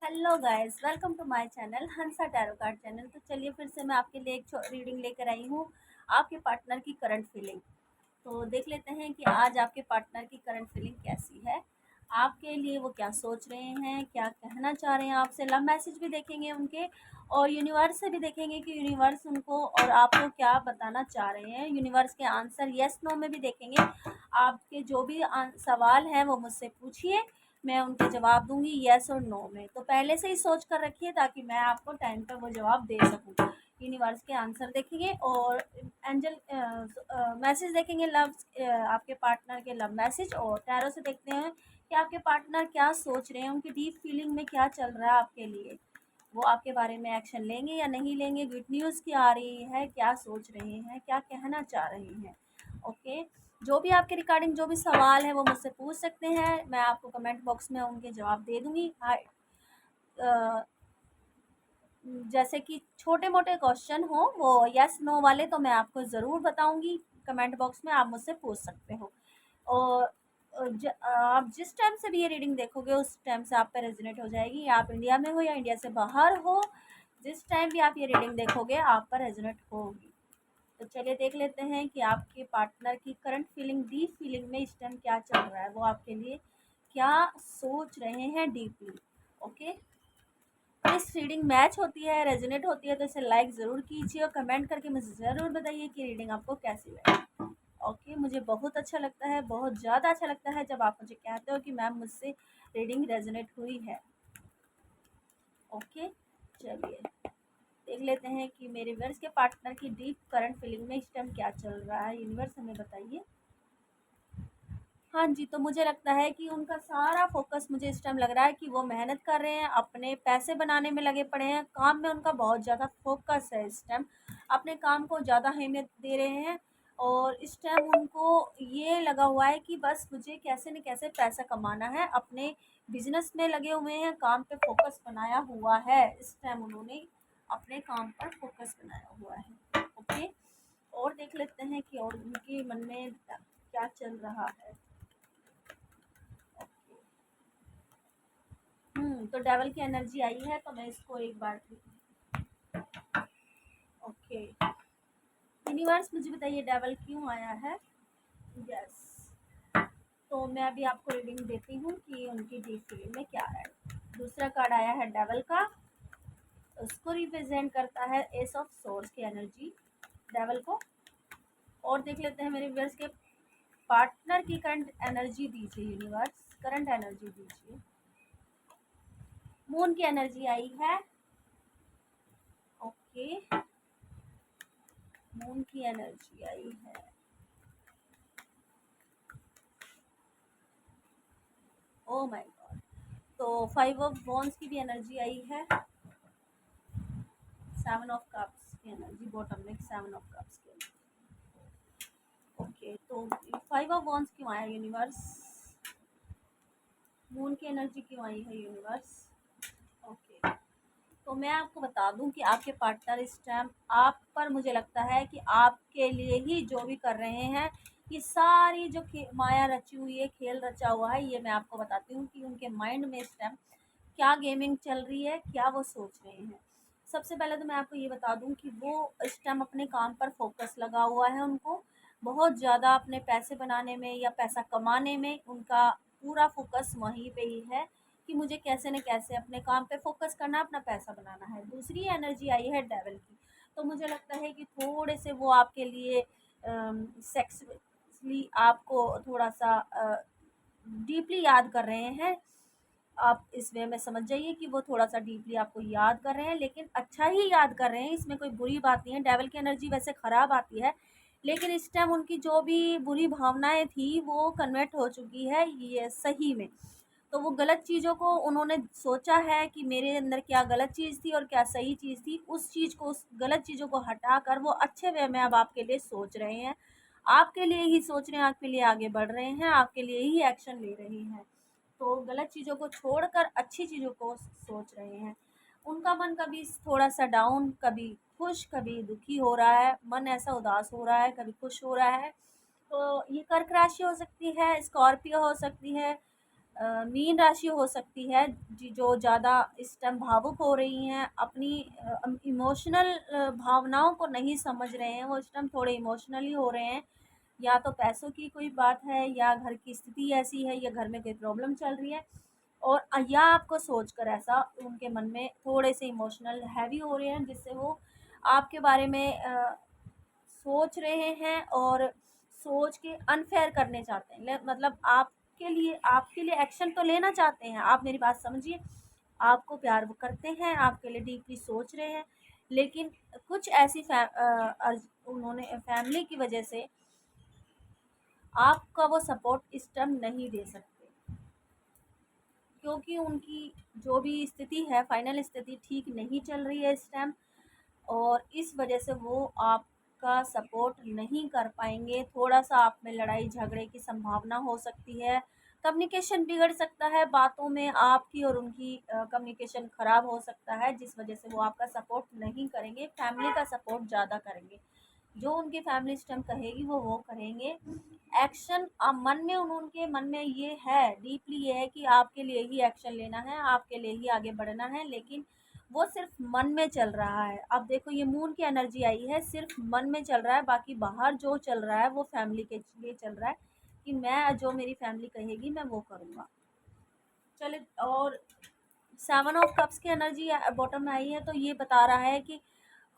Hello guys, welcome to my channel Hansa tarot card channel. तो चलिए फिर से मैं आपके लिए एक रीडिंग लेकर आई हूँ, आपके पार्टनर की करंट फीलिंग। तो देख लेते हैं कि आज आपके पार्टनर की करंट फीलिंग कैसी है, आपके लिए वो क्या सोच रहे हैं, क्या कहना चाह रहे हैं आपसे। लव मैसेज भी देखेंगे उनके, और यूनिवर्स से भी देखेंगे कि यूनिवर्स उनको और आपको क्या बताना चाह रहे हैं। यूनिवर्स के आंसर यस नो में भी देखेंगे। आपके जो भी सवाल हैं वो मुझसे पूछिए, मैं उनके जवाब दूंगी यस और नो में। तो पहले से ही सोच कर रखिए ताकि मैं आपको टाइम पर वो जवाब दे सकूं। यूनिवर्स के आंसर देखेंगे और एंजल मैसेज देखेंगे, लव आपके पार्टनर के लव मैसेज। और टैरो से देखते हैं कि आपके पार्टनर क्या सोच रहे हैं, उनकी डीप फीलिंग में क्या चल रहा है आपके लिए। वो आपके बारे में एक्शन लेंगे या नहीं लेंगे, गुड न्यूज़ क्या आ रही है, क्या सोच रहे हैं, क्या कहना चाह रहे हैं। ओके, जो भी आपके रिगार्डिंग जो भी सवाल है वो मुझसे पूछ सकते हैं, मैं आपको कमेंट बॉक्स में उनके जवाब दे दूंगी। हाय, जैसे कि छोटे मोटे क्वेश्चन हो वो यस नो वाले, तो मैं आपको ज़रूर बताऊंगी। कमेंट बॉक्स में आप मुझसे पूछ सकते हो। और आप जिस टाइम से भी ये रीडिंग देखोगे उस टाइम से आप पे रेजोनेट हो जाएगी। आप इंडिया में हो या इंडिया से बाहर हो, जिस टाइम भी आप ये रीडिंग देखोगे आप पर रेजोनेट होगी। तो चलिए देख लेते हैं कि आपके पार्टनर की करंट फीलिंग, डीप फीलिंग में इस टाइम क्या चल रहा है, वो आपके लिए क्या सोच रहे हैं डीपली। ओके, इस रीडिंग मैच होती है, रेजोनेट होती है तो इसे लाइक ज़रूर कीजिए और कमेंट करके मुझे ज़रूर बताइए कि रीडिंग आपको कैसी लगी। ओके, मुझे बहुत अच्छा लगता है, बहुत ज़्यादा अच्छा लगता है जब आप मुझे कहते हो कि मैम मुझसे रीडिंग रेजोनेट हुई है। ओके, चलिए देख लेते हैं कि मेरे व्यूअर्स के पार्टनर की डीप करंट फीलिंग में इस टाइम क्या चल रहा है। यूनिवर्स हमें बताइए। हाँ जी, तो मुझे लगता है कि उनका सारा फ़ोकस, मुझे इस टाइम लग रहा है कि वो मेहनत कर रहे हैं, अपने पैसे बनाने में लगे पड़े हैं, काम में उनका बहुत ज़्यादा फ़ोकस है इस टाइम, अपने काम को ज़्यादा अहमियत दे रहे हैं। और इस टाइम उनको ये लगा हुआ है कि बस मुझे कैसे न कैसे पैसा कमाना है, अपने बिज़नेस में लगे हुए हैं, काम पे फ़ोकस बनाया हुआ है। इस टाइम उन्होंने अपने काम पर फ़ोकस बनाया हुआ है। ओके, और देख लेते हैं कि और उनके मन में क्या चल रहा है। तो डेवल की एनर्जी आई है, तो मैं इसको एक बार। ओके, यूनिवर्स मुझे बताइए डेवल क्यों आया है। यस, तो मैं अभी आपको रीडिंग देती हूँ कि उनकी डीप फीलिंग में क्या है। दूसरा कार्ड आया है डेवल का, उसको रिप्रेजेंट करता है एस ऑफ सोर्स की एनर्जी डेवल को। और देख लेते हैं मेरे व्यूअर्स के पार्टनर की करंट एनर्जी दीजिए यूनिवर्स, करंट एनर्जी दीजिए। मून की एनर्जी आई है। ओके, मून की एनर्जी आई है। ओ माय गॉड, तो 5 ऑफ वॉन्ड्स की भी एनर्जी आई है। 7 ऑफ कप्स की एनर्जी बॉटम में, 7 ऑफ कप्स की एनर्जी। ओके, तो 5 ऑफ वॉन्ड्स क्यों आया यूनिवर्स, मून की एनर्जी क्यों आई है यूनिवर्स। ओके, तो मैं आपको बता दूं कि आपके पार्टनर इस टाइम आप पर, मुझे लगता है कि आपके लिए ही जो भी कर रहे हैं, ये सारी जो माया रची हुई है, खेल रचा हुआ है, ये मैं आपको बताती हूँ कि उनके माइंड में इस टाइम क्या गेमिंग चल रही है, क्या वो सोच रहे हैं। सबसे पहले तो मैं आपको ये बता दूं कि वो इस टाइम अपने काम पर फोकस लगा हुआ है, उनको बहुत ज़्यादा अपने पैसे बनाने में या पैसा कमाने में उनका पूरा फोकस वहीं पे ही है कि मुझे कैसे न कैसे अपने काम पे फोकस करना, अपना पैसा बनाना है। दूसरी एनर्जी आई है डेविल की, तो मुझे लगता है कि थोड़े से वो आपके लिए सेक्सुअली आपको थोड़ा सा डीपली याद कर रहे हैं। आप इस वे में समझ जाइए कि वो थोड़ा-सा डीपली आपको याद कर रहे हैं, लेकिन अच्छा ही याद कर रहे हैं, इसमें कोई बुरी बात नहीं है। डेविल की एनर्जी वैसे ख़राब आती है, लेकिन इस टाइम उनकी जो भी बुरी भावनाएँ थी, वो कन्वर्ट हो चुकी है ये सही में। तो वो गलत चीज़ों को उन्होंने सोचा है कि मेरे अंदर क्या गलत चीज़ थी और क्या सही चीज़ थी, उस चीज़ को, उस गलत चीज़ों को हटाकर वो अच्छे वे में अब आपके लिए सोच रहे हैं। आपके लिए ही सोच रहे हैं, आपके लिए आगे बढ़ रहे हैं, आपके लिए ही एक्शन ले रहे हैं। तो गलत चीज़ों को छोड़कर अच्छी चीज़ों को सोच रहे हैं। उनका मन कभी थोड़ा-सा डाउन, कभी खुश, कभी दुखी हो रहा है, मन ऐसा उदास हो रहा है, कभी खुश हो रहा है। तो ये कर्क राशि हो सकती है, स्कॉर्पियो हो सकती है, मीन राशि हो सकती है जो ज़्यादा इस टाइम भावुक हो रही हैं, अपनी इमोशनल भावनाओं को नहीं समझ रहे हैं, वो इस टाइम थोड़े इमोशनली हो रहे हैं। या तो पैसों की कोई बात है, या घर की स्थिति ऐसी है, या घर में कोई प्रॉब्लम चल रही है, और या आपको सोचकर ऐसा उनके मन में थोड़े से इमोशनल हैवी हो रहे हैं, जिससे वो आपके बारे में सोच रहे हैं और सोच के अनफेयर करने चाहते हैं। मतलब आपके लिए एक्शन तो लेना चाहते हैं, आप मेरी बात समझिए। आपको प्यार वो करते हैं, आपके लिए डीपली सोच रहे हैं, लेकिन कुछ ऐसी उन्होंने फैमिली की वजह से आपका वो सपोर्ट इस टाइम नहीं दे सकते, क्योंकि उनकी जो भी स्थिति है, फाइनल स्थिति ठीक नहीं चल रही है इस टाइम, और इस वजह से वो आपका सपोर्ट नहीं कर पाएंगे। थोड़ा-सा आप में लड़ाई झगड़े की संभावना हो सकती है, कम्युनिकेशन बिगड़ सकता है, बातों में आपकी और उनकी कम्युनिकेशन खराब हो सकता है, जिस वजह से वो आपका सपोर्ट नहीं करेंगे, फैमिली का सपोर्ट ज़्यादा करेंगे। जो उनकी फैमिली इस टाइम कहेगी वो करेंगे। एक्शन मन में उनके मन में ये है, डीपली ये है कि आपके लिए ही एक्शन लेना है, आपके लिए ही आगे बढ़ना है, लेकिन वो सिर्फ मन में चल रहा है। अब देखो ये मून की एनर्जी आई है, सिर्फ मन में चल रहा है, बाकी बाहर जो चल रहा है वो फैमिली के लिए चल रहा है, कि मैं जो मेरी फैमिली कहेगी मैं वो करूँगा। चले, और 7 ऑफ कप्स की एनर्जी बॉटम में आई है, तो ये बता रहा है कि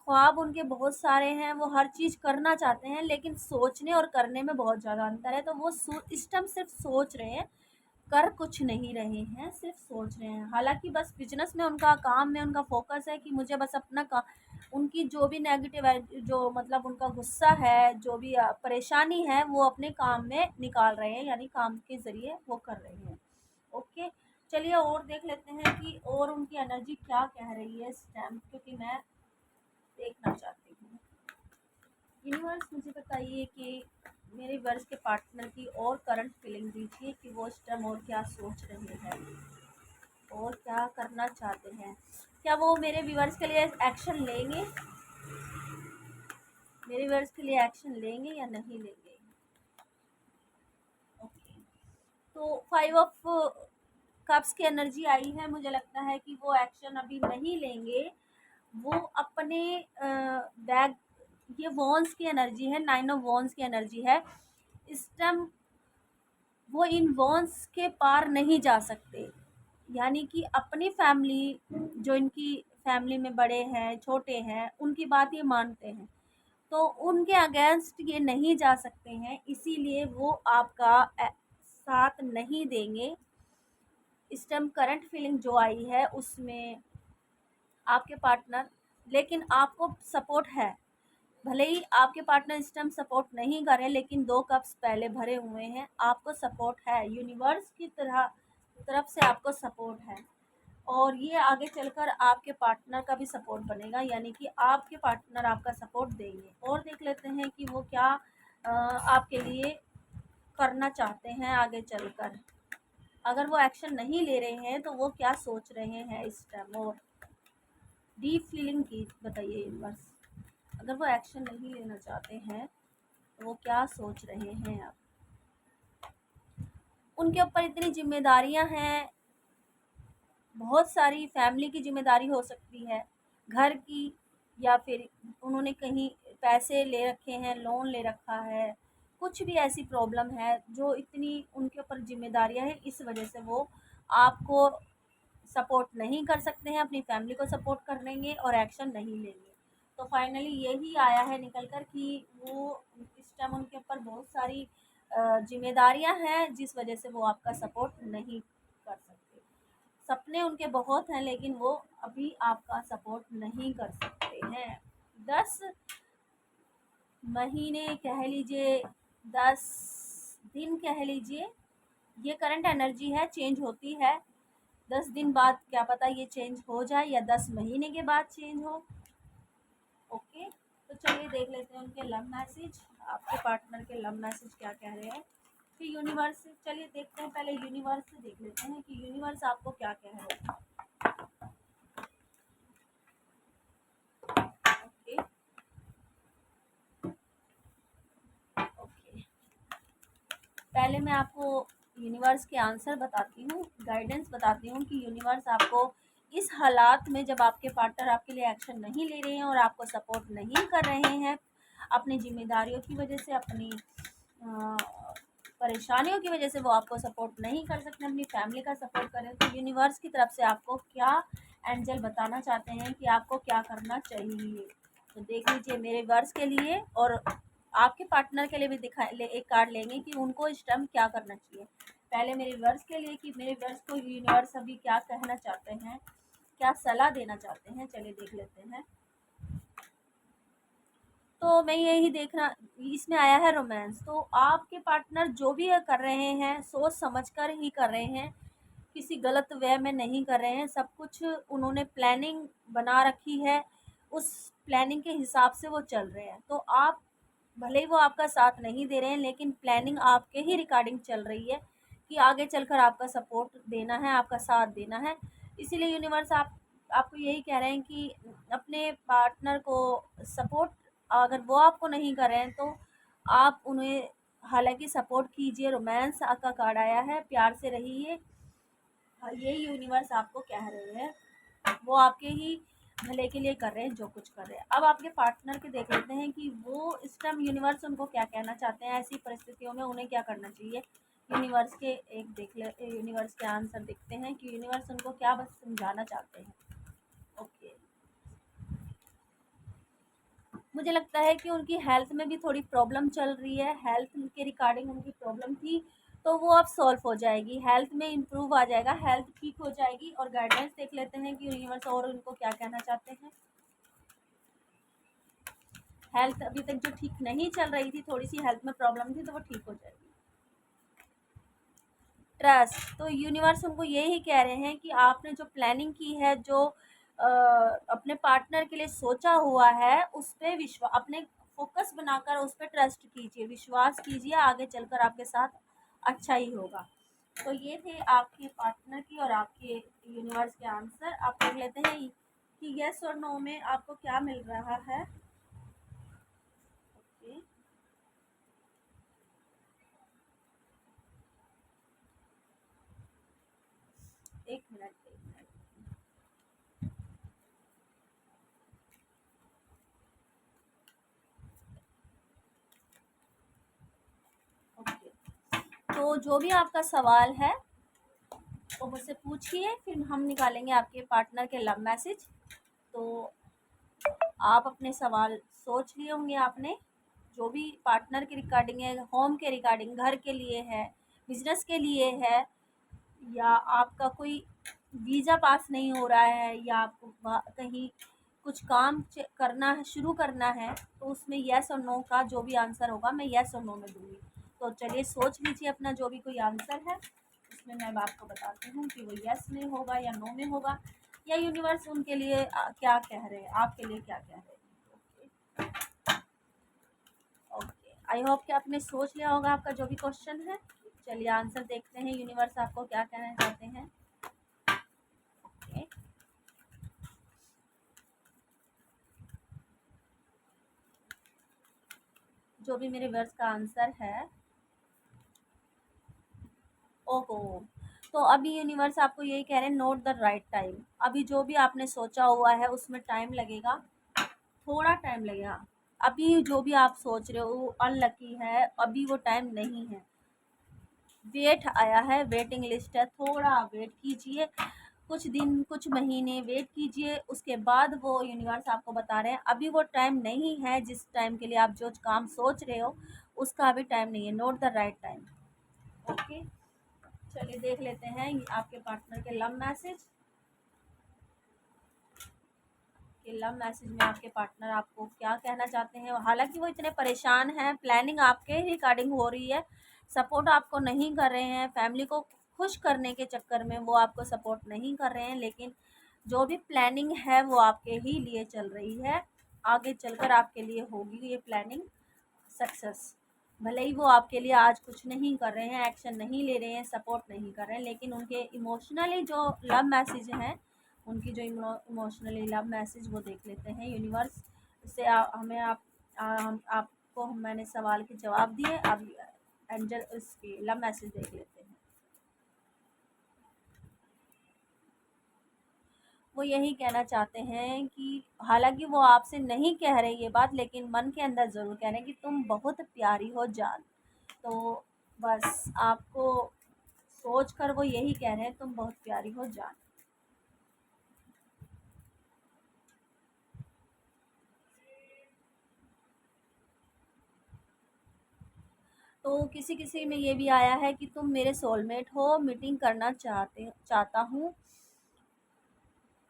ख्वाब उनके बहुत सारे हैं, वो हर चीज़ करना चाहते हैं, लेकिन सोचने और करने में बहुत ज़्यादा अंतर है। तो वो इस टाइम सिर्फ सोच रहे हैं, कर कुछ नहीं रहे हैं, सिर्फ सोच रहे हैं। हालांकि बस बिजनेस में उनका, काम में उनका फोकस है कि मुझे बस अपना उनकी जो भी नेगेटिव है, जो मतलब उनका गुस्सा है, जो भी परेशानी है, वो अपने काम में निकाल रहे हैं, यानी काम के ज़रिए वो कर रहे हैं। ओके, चलिए और देख लेते हैं कि और उनकी एनर्जी क्या कह रही है इस टाइम, क्योंकि मैं देखना चाहती हूँ। यूनिवर्स मुझे बताइए कि मेरे वर्ष के पार्टनर की और करंट फीलिंग दीजिए कि वो इस टाइम और क्या सोच रहे हैं और क्या करना चाहते हैं। क्या वो मेरे व्यूअर्स के लिए एक्शन लेंगे, मेरे व्यूअर्स के लिए एक्शन लेंगे या नहीं लेंगे? ओके, तो 5 ऑफ कप्स की एनर्जी आई है, मुझे लगता है कि वो एक्शन अभी नहीं लेंगे। वो अपने बैग, ये वॉन्स की एनर्जी है, 9 ऑफ वॉन्स की एनर्जी है। इस टाइम वो इन वॉन्स के पार नहीं जा सकते, यानी कि अपनी फैमिली, जो इनकी फैमिली में बड़े हैं छोटे हैं, उनकी बात ये मानते हैं, तो उनके अगेंस्ट ये नहीं जा सकते हैं, इसीलिए वो आपका साथ नहीं देंगे। इस टाइम करंट फीलिंग जो आई है उसमें आपके पार्टनर, लेकिन आपको सपोर्ट है। भले ही आपके पार्टनर इस टाइम सपोर्ट नहीं करें, लेकिन 2 कप्स पहले भरे हुए हैं, आपको सपोर्ट है, यूनिवर्स की तरफ से आपको सपोर्ट है, और ये आगे चलकर आपके पार्टनर का भी सपोर्ट बनेगा, यानी कि आपके पार्टनर आपका सपोर्ट देंगे। और देख लेते हैं कि वो क्या आपके लिए करना चाहते हैं आगे चलकर। अगर वो एक्शन नहीं ले रहे हैं तो वो क्या सोच रहे हैं इस टाइम, और डीप फीलिंग की बताइए यूनिवर्स। अगर वो एक्शन नहीं लेना चाहते हैं तो वो क्या सोच रहे हैं आप? उनके ऊपर इतनी जिम्मेदारियां हैं, बहुत सारी फैमिली की जिम्मेदारी हो सकती है, घर की, या फिर उन्होंने कहीं पैसे ले रखे हैं, लोन ले रखा है, कुछ भी ऐसी प्रॉब्लम है जो इतनी उनके ऊपर जिम्मेदारियां हैं, इस वजह से वो आपको सपोर्ट नहीं कर सकते हैं, अपनी फैमिली को सपोर्ट कर लेंगे और एक्शन नहीं लेंगे। तो फाइनली यही आया है निकल कर कि वो इस टाइम उनके ऊपर बहुत सारी जिम्मेदारियां हैं, जिस वजह से वो आपका सपोर्ट नहीं कर सकते। सपने उनके बहुत हैं, लेकिन वो अभी आपका सपोर्ट नहीं कर सकते हैं। 10 महीने कह लीजिए, 10 दिन कह लीजिए, ये करंट एनर्जी है, चेंज होती है। 10 दिन बाद क्या पता ये चेंज हो जाए, या 10 महीने के बाद चेंज हो। ओके, तो चलिए देख लेते हैं उनके लव मैसेज, आपके पार्टनर के लव मैसेज क्या कह रहे हैं। फिर यूनिवर्स से चलिए देखते हैं, पहले यूनिवर्स से देख लेते हैं कि यूनिवर्स आपको क्या कह रहे हैं। ओके ओके, पहले मैं आपको यूनिवर्स के आंसर बताती हूँ, गाइडेंस बताती हूँ कि यूनिवर्स आपको इस हालात में, जब आपके पार्टनर आपके लिए एक्शन नहीं ले रहे हैं और आपको सपोर्ट नहीं कर रहे हैं, अपनी जिम्मेदारियों की वजह से, अपनी परेशानियों की वजह से वो आपको सपोर्ट नहीं कर सकते, अपनी फैमिली का सपोर्ट करें, तो यूनिवर्स की तरफ से आपको क्या एंजल बताना चाहते हैं कि आपको क्या करना चाहिए। तो देख लीजिए मेरे वर्स के लिए, और आपके पार्टनर के लिए भी एक कार्ड लेंगे कि उनको इस टाइम क्या करना चाहिए। पहले मेरे वर्स के लिए कि मेरे वर्स को यूनिवर्स अभी क्या कहना चाहते हैं, क्या सलाह देना चाहते हैं, चलिए देख लेते हैं। तो मैं यही देखना, इसमें आया है रोमांस। तो आपके पार्टनर जो भी कर रहे हैं सोच समझकर ही कर रहे हैं, किसी गलत वे में नहीं कर रहे हैं। सब कुछ उन्होंने प्लानिंग बना रखी है, उस प्लानिंग के हिसाब से वो चल रहे हैं। तो आप, भले ही वो आपका साथ नहीं दे रहे हैं, लेकिन प्लानिंग आपके ही रिगार्डिंग चल रही है कि आगे चलकर आपका सपोर्ट देना है, आपका साथ देना है। इसीलिए यूनिवर्स आपको यही कह रहे हैं कि अपने पार्टनर को सपोर्ट, अगर वो आपको नहीं कर रहे हैं तो आप उन्हें हालांकि सपोर्ट कीजिए। रोमांस का कार्ड आया है, प्यार से रहिए, यही यूनिवर्स आपको कह रहे हैं। वो आपके ही भले के लिए कर रहे हैं जो कुछ कर रहे हैं। अब आपके पार्टनर के देख लेते हैं कि वो इस टाइम यूनिवर्स उनको क्या कहना चाहते हैं, ऐसी परिस्थितियों में उन्हें क्या करना चाहिए। यूनिवर्स के एक देख ले, यूनिवर्स के आंसर देखते हैं कि यूनिवर्स उनको क्या बस समझाना चाहते हैं। ओके, मुझे लगता है कि उनकी हेल्थ में भी थोड़ी प्रॉब्लम चल रही है, हेल्थ के रिगार्डिंग उनकी प्रॉब्लम थी, तो वो अब सॉल्व हो जाएगी, हेल्थ में इम्प्रूव आ जाएगा, हेल्थ ठीक हो जाएगी। और गाइडेंस देख लेते हैं कि यूनिवर्स और उनको क्या कहना चाहते हैं। हेल्थ अभी तक जो ठीक नहीं चल रही थी, थोड़ी सी हेल्थ में प्रॉब्लम थी, तो वो ठीक हो जाएगी। ट्रस्ट, तो यूनिवर्स उनको यही कह रहे हैं कि आपने जो प्लानिंग की है, जो अपने पार्टनर के लिए सोचा हुआ है, उस पर विश्वास, अपने फोकस बनाकर उस पर ट्रस्ट कीजिए, विश्वास कीजिए, आगे चलकर आपके साथ अच्छा ही होगा। तो ये थे आपके पार्टनर की और आपके यूनिवर्स के आंसर। आप देख लेते हैं कि यस और नो में आपको क्या मिल रहा है। ओके, एक मिनट, एक मिनट। ओके, तो जो भी आपका सवाल है वो मुझसे पूछिए, फिर हम निकालेंगे आपके पार्टनर के लव मैसेज। तो आप अपने सवाल सोच लिए होंगे आपने, जो भी पार्टनर के रिगार्डिंग है, होम के रिगार्डिंग, घर के लिए है, बिजनेस के लिए है, या आपका कोई वीज़ा पास नहीं हो रहा है, या आपको कहीं कुछ काम करना है, शुरू करना है, तो उसमें येस और नो का जो भी आंसर होगा मैं येस और नो में दूंगी। तो चलिए सोच लीजिए अपना जो भी कोई आंसर है, उसमें मैं आपको बताती हूँ कि वो येस में होगा या नो में होगा, या यूनिवर्स उनके लिए क्या कह रहे हैं, आपके लिए क्या कह रहे हैं। ओके, आई होप कि आपने सोच लिया होगा आपका जो भी क्वेश्चन है। चलिए आंसर देखते हैं, यूनिवर्स आपको क्या कहना चाहते हैं। ओके, जो भी मेरे वर्ड्स का आंसर है। ओहो, तो अभी यूनिवर्स आपको यही कह रहे हैं, नोट द राइट टाइम। अभी जो भी आपने सोचा हुआ है उसमें टाइम लगेगा, थोड़ा टाइम लगेगा। अभी जो भी आप सोच रहे हो वो अनलकी है, अभी वो टाइम नहीं है। वेट आया है, वेटिंग लिस्ट है, थोड़ा वेट कीजिए, कुछ दिन कुछ महीने वेट कीजिए, उसके बाद वो यूनिवर्स आपको बता रहे हैं अभी वो टाइम नहीं है। जिस टाइम के लिए आप जो काम सोच रहे हो उसका अभी टाइम नहीं है। Note the right time. Okay, चलिए देख लेते हैं आपके पार्टनर के लव मैसेज। कि लव मैसेज में आपके पार्टनर आपको क्या कहना चाहते हैं। हालांकि वो इतने परेशान हैं, प्लानिंग आपके ही रिगार्डिंग हो रही है, सपोर्ट आपको नहीं कर रहे हैं, फैमिली को खुश करने के चक्कर में वो आपको सपोर्ट नहीं कर रहे हैं, लेकिन जो भी प्लानिंग है वो आपके ही लिए चल रही है। आगे चलकर आपके लिए होगी ये प्लानिंग सक्सेस। भले ही वो आपके लिए आज कुछ नहीं कर रहे हैं, एक्शन नहीं ले रहे हैं, सपोर्ट नहीं कर रहे हैं, लेकिन उनके इमोशनली जो लव मैसेज हैं, उनकी जो इमोशनली लव मैसेज वो देख लेते हैं यूनिवर्स से। हमें आपको मैंने सवाल के जवाब दिए, अब एंजल उसके लव मैसेज देख लेते हैं। वो यही कहना चाहते हैं कि हालाँकि वो आपसे नहीं कह रहे ये बात, लेकिन मन के अंदर ज़रूर कह रहे हैं कि तुम बहुत प्यारी हो जान। तो बस आपको सोच कर वो यही कह रहे हैं, तुम बहुत प्यारी हो जान। तो किसी-किसी में ये भी आया है कि तुम मेरे सोलमेट हो, मीटिंग करना चाहता हूँ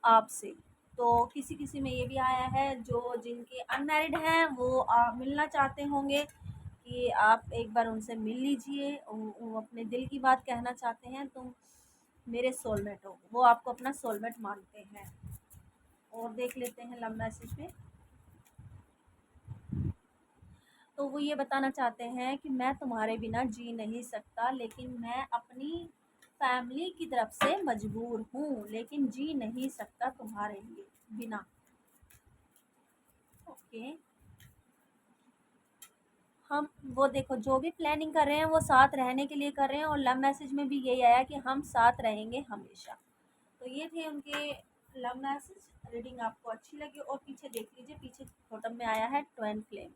आपसे। तो किसी-किसी में ये भी आया है, जो जिनके अनमैरिड हैं वो मिलना चाहते होंगे कि आप एक बार उनसे मिल लीजिए। वो अपने दिल की बात कहना चाहते हैं, तुम मेरे सोलमेट हो। वो आपको अपना सोलमेट मानते हैं। और देख लेते हैं लव मैसेज में। तो वो ये बताना चाहते हैं कि मैं तुम्हारे बिना जी नहीं सकता, लेकिन मैं अपनी फैमिली की तरफ से मजबूर हूँ, लेकिन जी नहीं सकता तुम्हारे लिए बिना। ओके। हम वो देखो जो भी प्लानिंग कर रहे हैं वो साथ रहने के लिए कर रहे हैं, और लव मैसेज में भी यही आया कि हम साथ रहेंगे हमेशा। तो ये थे उनके लव मैसेज। रीडिंग आपको अच्छी लगी और पीछे देख लीजिए, पीछे बॉटम में आया है ट्विन फ्लेम।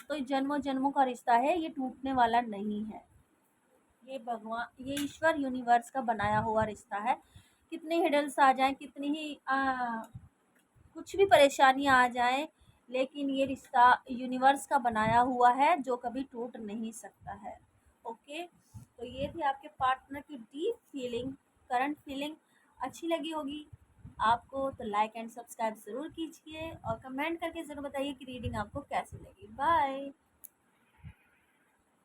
तो ये जन्मों जन्मों का रिश्ता है, ये टूटने वाला नहीं है। ये भगवान, ये ईश्वर यूनिवर्स का बनाया हुआ रिश्ता है। कितने हिडल्स आ जाएं, कितनी ही कुछ भी परेशानियां आ जाएं, लेकिन ये रिश्ता यूनिवर्स का बनाया हुआ है जो कभी टूट नहीं सकता है। ओके। तो ये थी आपके पार्टनर की डीप फीलिंग, करंट फीलिंग। अच्छी लगी होगी आपको तो लाइक एंड सब्सक्राइब ज़रूर कीजिए, और कमेंट करके ज़रूर बताइए कि रीडिंग आपको कैसी लगी। बाय।